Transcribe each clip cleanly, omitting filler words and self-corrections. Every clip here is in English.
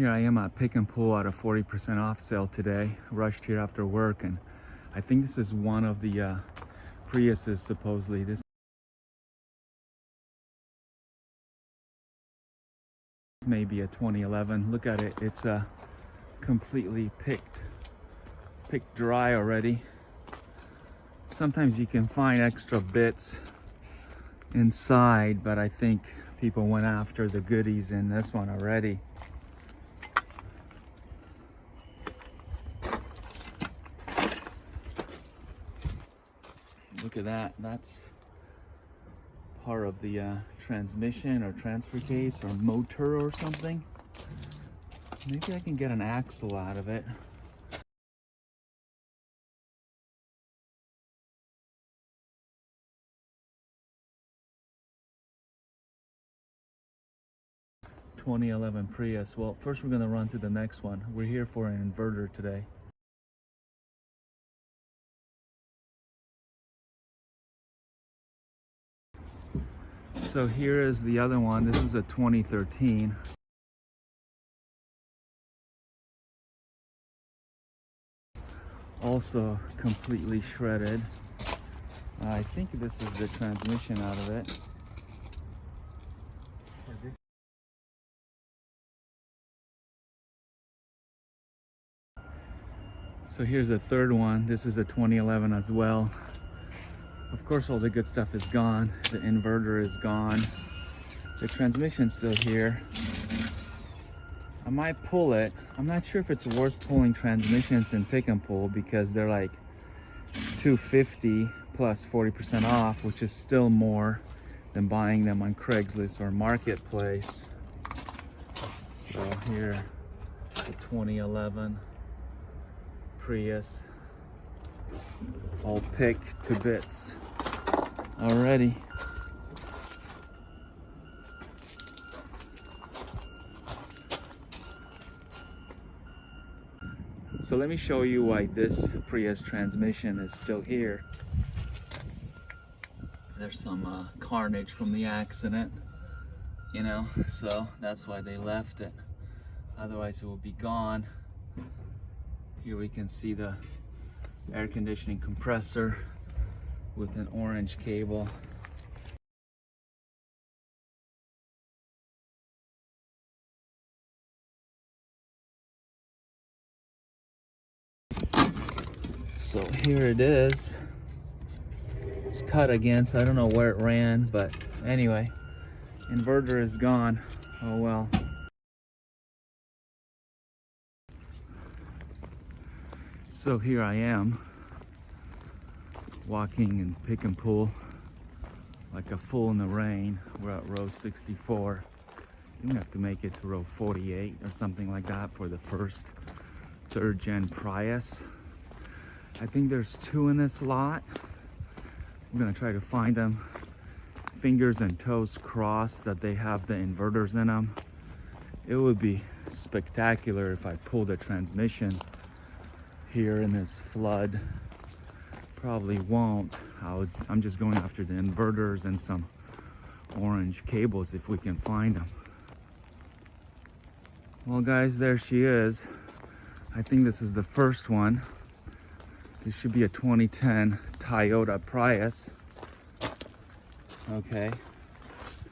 Here I am at Pick and Pull at a 40% off sale today. Rushed here after work, and I think this is one of the Priuses supposedly. This may be a 2011. Look at it. It's completely picked dry already. Sometimes you can find extra bits inside, but I think people went after the goodies in this one already. Look at that. That's part of the transmission or transfer case or motor or something. Maybe I can get an axle out of it. '11 Prius. Well, first we're going to run to the next one. We're here for an inverter today. So here is the other one. This is a 2013. Also completely shredded. I think this is the transmission out of it. So here's the third one. This is a 2011 as well. Of course, all the good stuff is gone. The inverter is gone. The transmission's still here. I might pull it. I'm not sure if it's worth pulling transmissions in Pick and Pull because they're like $250 plus 40% off, which is still more than buying them on Craigslist or Marketplace. So here, the 2011 Prius, all picked to bits already. So let me show you why this Prius transmission is still here. There's some carnage from the accident, you know, so that's why they left it. Otherwise it will be gone. Here we can see the air conditioning compressor with an orange cable. So here it is. It's cut again, so I don't know where it ran, but anyway, inverter is gone. Oh well. So here I am, walking in Pick and Pull like a fool in the rain. We're at row 64. You have to make it to row 48 or something like that for the first third gen Prius. I think there's two in this lot. I'm gonna try to find them. Fingers and toes crossed that they have the inverters in them. It would be spectacular if I pulled a transmission here in this flood. Probably won't. I'm just going after the inverters and some orange cables if we can find them. Well guys, there she is. I think this is the first one. This should be a 2010 Toyota Prius. Okay,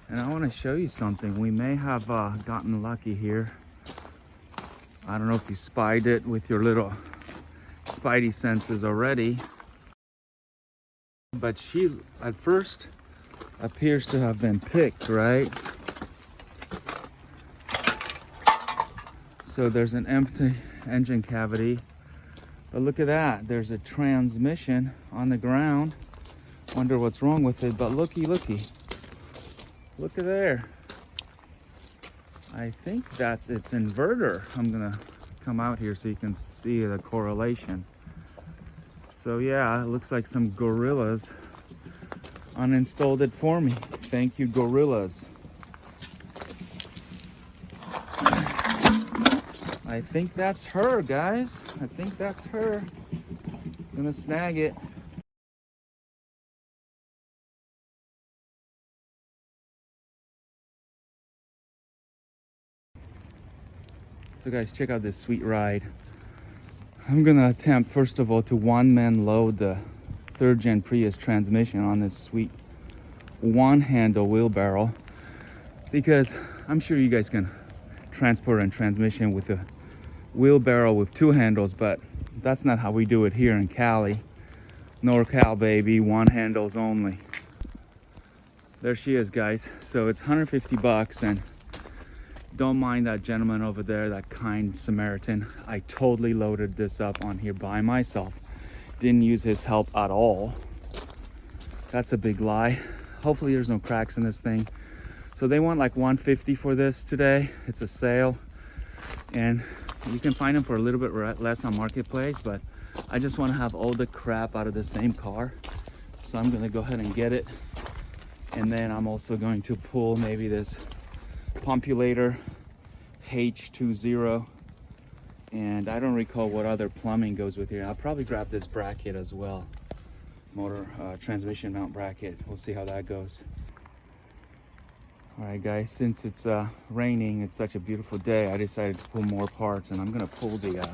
and I want to show you something. We may have gotten lucky here. I don't know if you spied it with your little spidey senses already, but she at first appears to have been picked, right? So there's an empty engine cavity, but look at that, there's a transmission on the ground. Wonder what's wrong with it, but looky look at there. I think that's its inverter. I'm gonna come out here so you can see the correlation. So yeah, it looks like some gorillas uninstalled it for me. Thank you, gorillas. I think that's her, guys. I think that's her. Gonna snag it. So guys, check out this sweet ride. I'm gonna attempt, first of all, to one-man load the 3rd gen Prius transmission on this sweet one-handle wheelbarrow, because I'm sure you guys can transport a transmission with a wheelbarrow with 2 handles, but that's not how we do it here in Cali. NorCal, baby, 1 handles only. There she is, guys. So it's 150 bucks, and don't mind that gentleman over there, that kind Samaritan. I totally loaded this up on here by myself. Didn't use his help at all. That's a big lie. Hopefully there's no cracks in this thing. So they want like 150 for this today. It's a sale, and you can find them for a little bit less on Marketplace, but I just want to have all the crap out of the same car. So I'm gonna go ahead and get it. And then I'm also going to pull maybe this Pumpulator H20, and I don't recall what other plumbing goes with here. I'll probably grab this bracket as well, motor transmission mount bracket. We'll see how that goes. All right guys, since it's raining, it's such a beautiful day, I decided to pull more parts, and I'm gonna pull the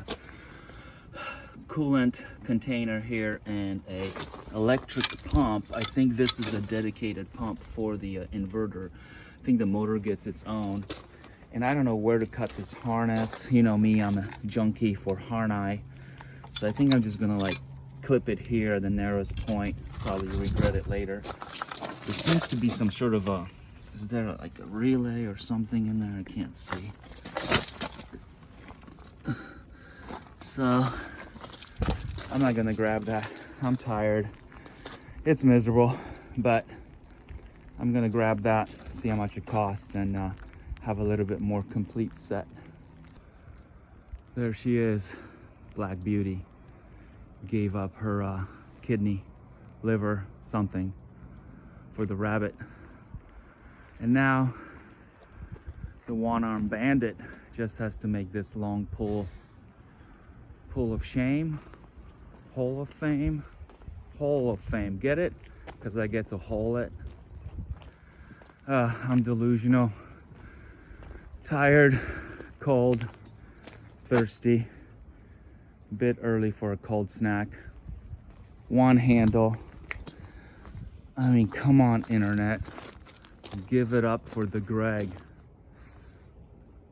coolant container here and a electric pump. I think this is a dedicated pump for the inverter. I think the motor gets its own, and I don't know where to cut this harness. You know me, I'm a junkie for harness, so I think I'm just gonna like clip it here at the narrowest point. Probably regret it later. There seems to be some sort of a, is there like a relay or something in there? I can't see. So I'm not gonna grab that. I'm tired. It's miserable, but I'm gonna grab that, see how much it costs, and have a little bit more complete set. There she is, Black Beauty. Gave up her kidney, liver, something for the Rabbit. And now the one-armed bandit just has to make this long pull of shame, hole of fame, hole of fame. Get it? Because I get to haul it. I'm delusional, tired, cold, thirsty, a bit early for a cold snack. 1 handle. I mean, come on, internet. Give it up for the Greg.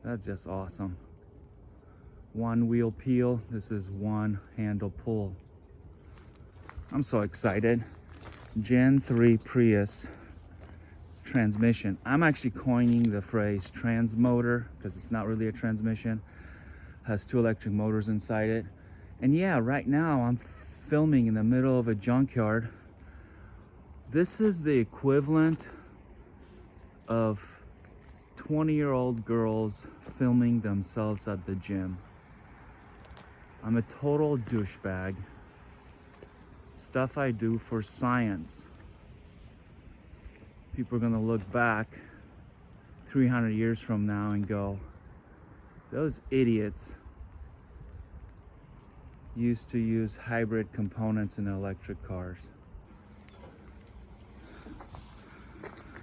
That's just awesome. 1 wheel peel. This is 1 handle pull. I'm so excited. Gen 3 Prius transmission. I'm actually coining the phrase trans motor because it's not really a transmission. Has 2 electric motors inside it. And yeah, right now I'm filming in the middle of a junkyard. This is the equivalent of 20-year-old girls filming themselves at the gym. I'm a total douchebag. Stuff I do for science. People are gonna look back 300 years from now and go, those idiots used to use hybrid components in electric cars.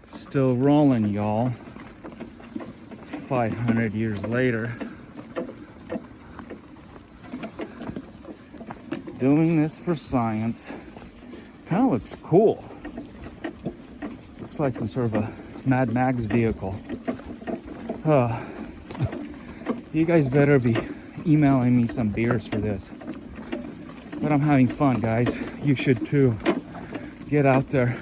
Still rolling, y'all. 500 years later. Doing this for science. Kind of looks cool. Looks like some sort of a Mad Max vehicle. You guys better be emailing me some beers for this. But I'm having fun, guys. You should too. Get out there.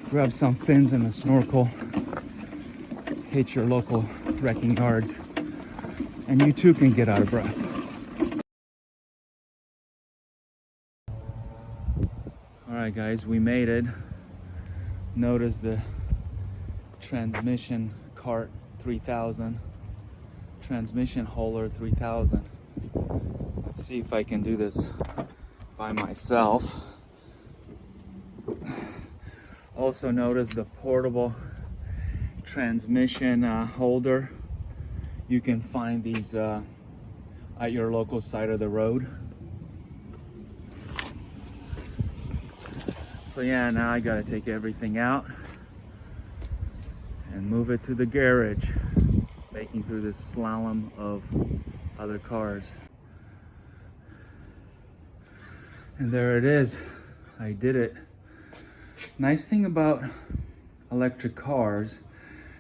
Grab some fins and a snorkel. Hit your local wrecking yards. And you too can get out of breath. Alright guys, we made it. Notice the transmission cart 3000. Transmission hauler 3000. Let's see if I can do this by myself. Also notice the portable transmission holder. You can find these at your local side of the road. So yeah, now I gotta take everything out and move it to the garage. making through this slalom of other cars. And there it is. I did it. Nice thing about electric cars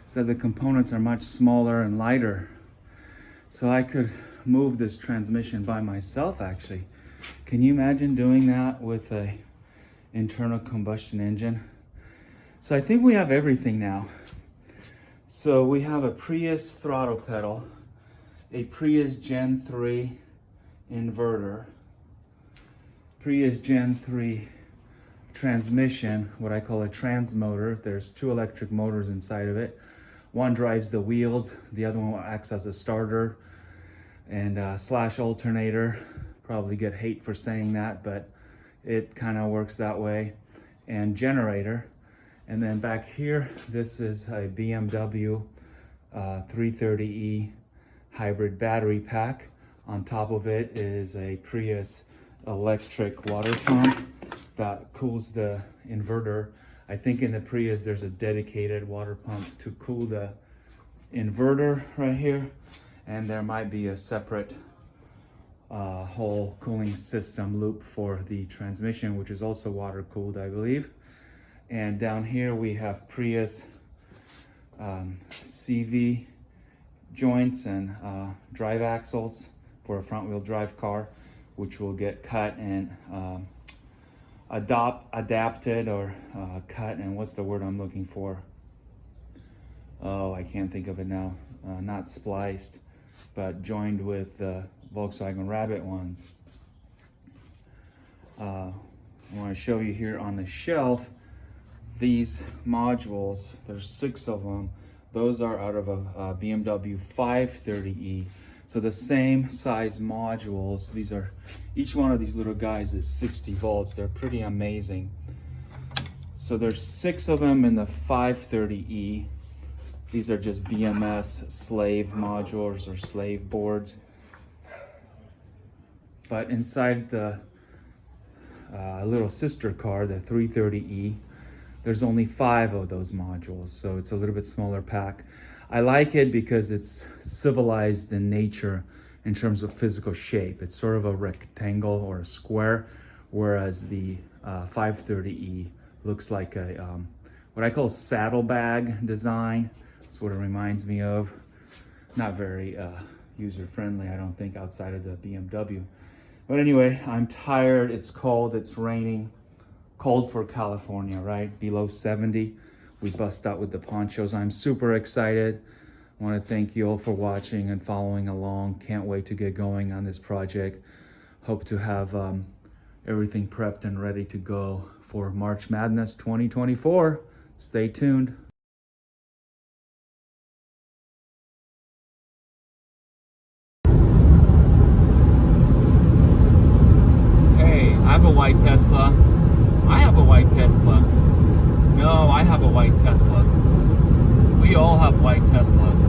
is that the components are much smaller and lighter. So I could move this transmission by myself actually. Can you imagine doing that with a internal combustion engine? So I think we have everything now. So we have a Prius throttle pedal, a Prius Gen 3 inverter, Prius Gen 3 transmission, what I call a trans motor. There's two electric motors inside of it. One drives the wheels, the other one acts as a starter and slash alternator. Probably get hate for saying that, but it kind of works that way. And generator. And then back here, this is a BMW 330e hybrid battery pack. On top of it is a Prius electric water pump that cools the inverter. I think in the Prius there's a dedicated water pump to cool the inverter right here, and there might be a separate whole cooling system loop for the transmission, which is also water cooled, I believe. And down here we have Prius CV joints and drive axles for a front wheel drive car, which will get cut and adapted or cut, and what's the word I'm looking for? Oh, I can't think of it now. Not spliced, but joined with the Volkswagen Rabbit ones. I want to show you here on the shelf these modules. There's 6 of them. Those are out of a BMW 530e. So the same size modules. These are, each one of these little guys is 60 volts. They're pretty amazing. So there's 6 of them in the 530e. These are just BMS slave modules or slave boards. But inside the little sister car, the 330e, there's only 5 of those modules. So it's a little bit smaller pack. I like it because it's civilized in nature in terms of physical shape. It's sort of a rectangle or a square, whereas the 530e looks like a what I call saddlebag design. That's what it reminds me of. Not very user-friendly, I don't think, outside of the BMW. But anyway, I'm tired, it's cold, it's raining. Cold for California, right? Below 70. We bust out with the ponchos. I'm super excited. I want to thank you all for watching and following along. Can't wait to get going on this project. Hope to have everything prepped and ready to go for March Madness 2024. Stay tuned. Hey, I have a white Tesla. I have a white Tesla. No, I have a white Tesla. We all have white Teslas.